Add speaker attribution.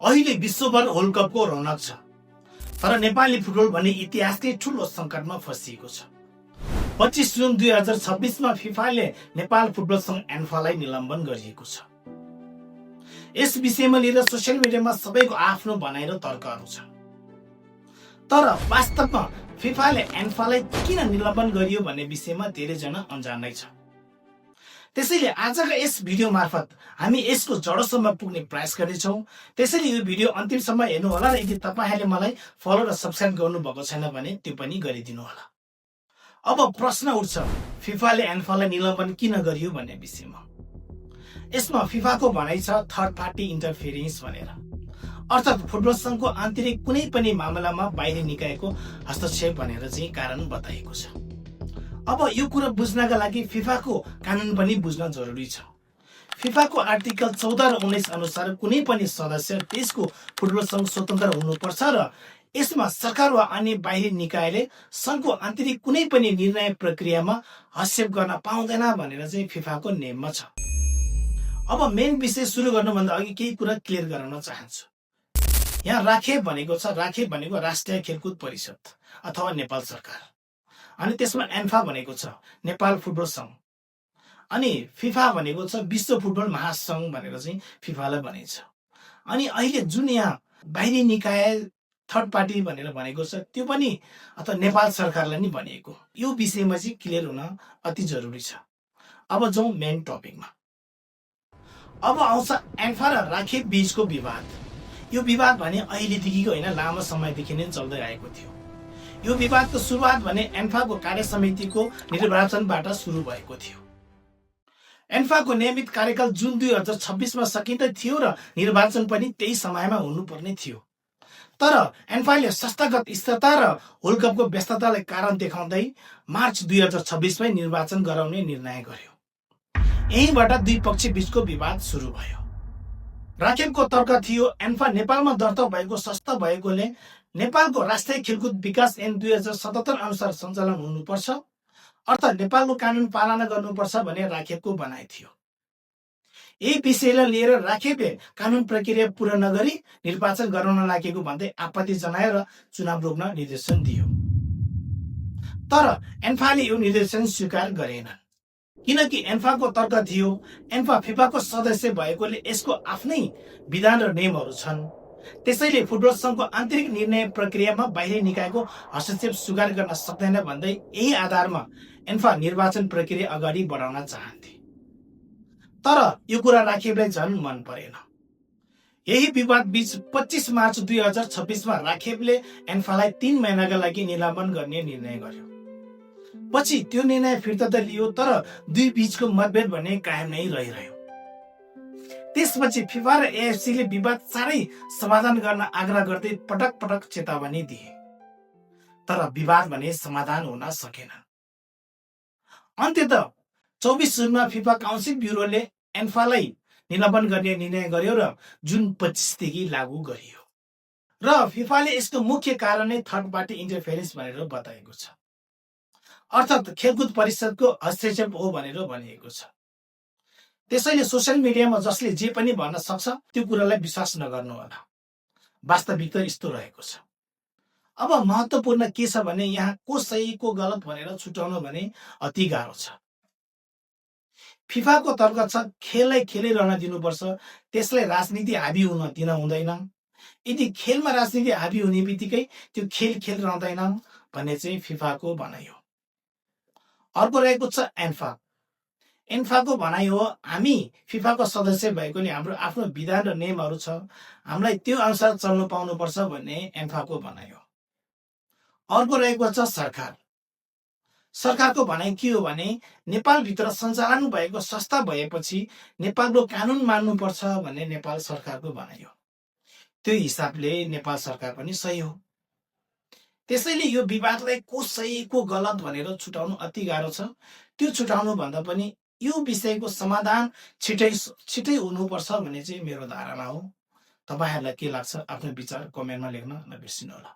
Speaker 1: अहिले विश्वभर वर्ल्ड कपको रौनक छ, तर नेपाली फुटबल भने इतिहासकै ठूलो संकटमा फसिएको छ। 25 जुन 2026मा फिफाले नेपाल फुटबल संघ एन्फालाई निलम्बन गरिएको छ। यस विषयमा लिएर सोसियल मिडियामा सबैको आफ्नो भनाइ र तर्कहरू छ। तर वास्तवमा फिफाले एन्फालाई किन निलम्बन गरियो भन्ने विषयमा धेरैजना अनजानै छ। त्यसैले आजका यस भिडियो मार्फत हामी यसको जडोसम्म पुग्ने प्रयास गर्नेछौँ। त्यसैले यो भिडियो अन्तिमसम्म हेर्नु होला र यदि तपाईहरूले मलाई फलो र सब्स्क्राइब गर्नु भएको छैन भने त्यो पनि गरिदिनु होला। अब प्रश्न उठ्छ, फिफाले एन्फालाई निलम्बन किन गरियो भन्ने विषयमा। यसमा फिफाको भनाइ छ थर्ड पार्टी इन्टरफेरेन्स भनेर, अर्थात् फुटबल संघको आन्तरिक कुनै पनि मामलामा बाहिरी निकायको हस्तक्षेप भनेर चाहिँ कारण बताइएको छ। अब यो कुरा बुझ्नका लागि फिफाको कानुन पनि बुझ्न जरुरी छ। फिफाको आर्टिकल 14 र 19 अनुसार कुनै पनि सदस्य देशको फुटबल संघ स्वतन्त्र हुनुपर्छ र यसमा सरकार वा अन्य बाहिरी निकायले संघको आन्तरिक कुनै पनि निर्णय प्रक्रियामा हस्तक्षेप गर्न पाउँदैन भनेर चाहिँ फिफाको नियममा छ। अब मेन विषय सुरु गर्नुभन्दा अघि केही कुरा क्लियर गराउन चाहन्छु। यहाँ राखेब भनेको छ, राखेब भनेको राष्ट्रिय खेलकुद परिषद अथवा नेपाल सरकार, अनि त्यसमा एन्फा भनेको छ नेपाल फुटबल संघ, अनि फिफा भनेको छ विश्व फुटबल महासंघ भनेर चाहिँ फिफालाई भनिन्छ। अनि अहिले जुन यहाँ बाहिरी निकाय थर्ड पार्टी भनेर भनेको छ त्यो पनि अथवा नेपाल सरकारलाई नै भनिएको। यो विषयमा चाहिँ क्लियर हुन अति जरुरी छ। अब जाउँ मेन टपिकमा। अब आउँछ एन्फा र राखेब बीचको विवाद। यो विवाद भने अहिलेदेखिको होइन, लामो समयदेखि नै चल्दै आएको थियो। यो विवादको सुरुवात भने एन्फाको कार्य समितिको निर्वाचनबाट सुरु भएको थियो। एन्फाको नियमित कार्यकाल जुन 2026मा सकिँदै थियो र निर्वाचन पनि त्यही समयमा हुनुपर्ने थियो। तर एन्फाले संस्थागत स्थिरता र वर्ल्ड कपको व्यस्ततालाई कारण देखाउँदै मार्च 2026मै निर्वाचन गराउने निर्णय गर्यो। यहीँबाट दुई पक्ष बीचको विवाद सुरु भयो। राखेबको तर्क थियो एन्फा नेपालमा दर्ता भएको संस्था भएकोले नेपालको राष्ट्रिय खेलकुद विकास ऐन 2077 अनुसार सञ्चालन हुनुपर्छ, अर्थात् नेपालको कानुन पालना गर्नुपर्छ भन्ने राखेबको भनाइ थियो। यही विषयलाई लिएर राखेबले कानुन प्रक्रिया पूरा नगरी निर्वाचन गराउन लागेको भन्दै आपत्ति जनायो र चुनाव रोक्न निर्देशन दियो। तर एन्फाले यो निर्देशन स्वीकार गरेनन्, किनकि एन्फाको तर्क थियो एन्फा फिफाको सदस्य भएकोले यसको आफ्नै विधान र नियमहरू छन्। त्यसैले फुटबल संघको आन्तरिक निर्णय प्रक्रियामा बाहिरी निकायको हस्तक्षेप स्वीकार गर्न सक्दैन भन्दै यही आधारमा एन्फा निर्वाचन प्रक्रिया अगाडि बढाउन चाहन्थे। तर यो कुरा राखेबलाई झन् मन परेन। यही विवाद बीच 25 मार्च 2026मा राखेबले एन्फालाई 3 महिनाका लागि निलम्बन गर्ने निर्णय गर्यो। पछि त्यो निर्णय फिर्ता त लियो, तर दुई बीचको मतभेद भने कायम नै रहिरह्यो। त्यसपछि फिफा र एएफसीले विवाद चाँडै समाधान गर्न आग्रह गर्दै पटक पटक चेतावनी दिए, तर विवाद भने समाधान हुन सकेन। अन्त्यतः 24 जुनमा फिफा काउन्सिल ब्युरोले एन्फालाई निलम्बन गर्ने निर्णय गर्यो र जुन 25 देखि लागू गरियो। र फिफाले यसको मुख्य कारण नै थर्ड पार्टी इन्टरफेरेन्स भनेर बताएको छ, अर्थात् खेलकुद परिषदको हस्तक्षेप हो भनेर भनिएको छ। त्यसैले सोसियल मिडियामा जसले जे पनि भन्न सक्छ त्यो कुरालाई विश्वास नगर्नु होला। वास्तविकता यस्तो रहेको छ। अब महत्त्वपूर्ण के छ भने यहाँ को सही को गलत भनेर छुट्याउनु भने अति गाह्रो छ। फिफाको तर्क छ खेललाई खेलै रहन दिनुपर्छ, त्यसलाई राजनीति हाबी हुन दिन हुँदैन। यदि खेलमा राजनीति हाबी हुने बित्तिकै त्यो खेल रहँदैन भन्ने चाहिँ फिफाको भनाइ हो। अर्को रहेको छ एन्फा। एन्फाको भनाइ हो हामी फिफाको सदस्य भएकोले हाम्रो आफ्नो विधान र नियमहरू छ, हामीलाई त्यो अनुसार चल्नु पाउनुपर्छ भन्ने एन्फाको भनाइ हो। अर्को रहेको छ सरकार। सरकारको भनाइ के हो भने नेपालभित्र सञ्चालन भएको संस्था भएपछि नेपालको कानुन मान्नुपर्छ भन्ने नेपाल सरकारको भनाइ हो। त्यो हिसाबले नेपाल सरकार पनि सही हो। त्यसैले यो विवादलाई को सही को गलत भनेर छुटाउनु अति गाह्रो छ। त्यो छुटाउनु भन्दा पनि यो विषयको समाधान छिटै हुनुपर्छ भन्ने चाहिँ मेरो धारणा हो। तपाईहरुलाई के लाग्छ आफ्नो विचार कमेन्टमा लेख्न नबिर्सिनु होला।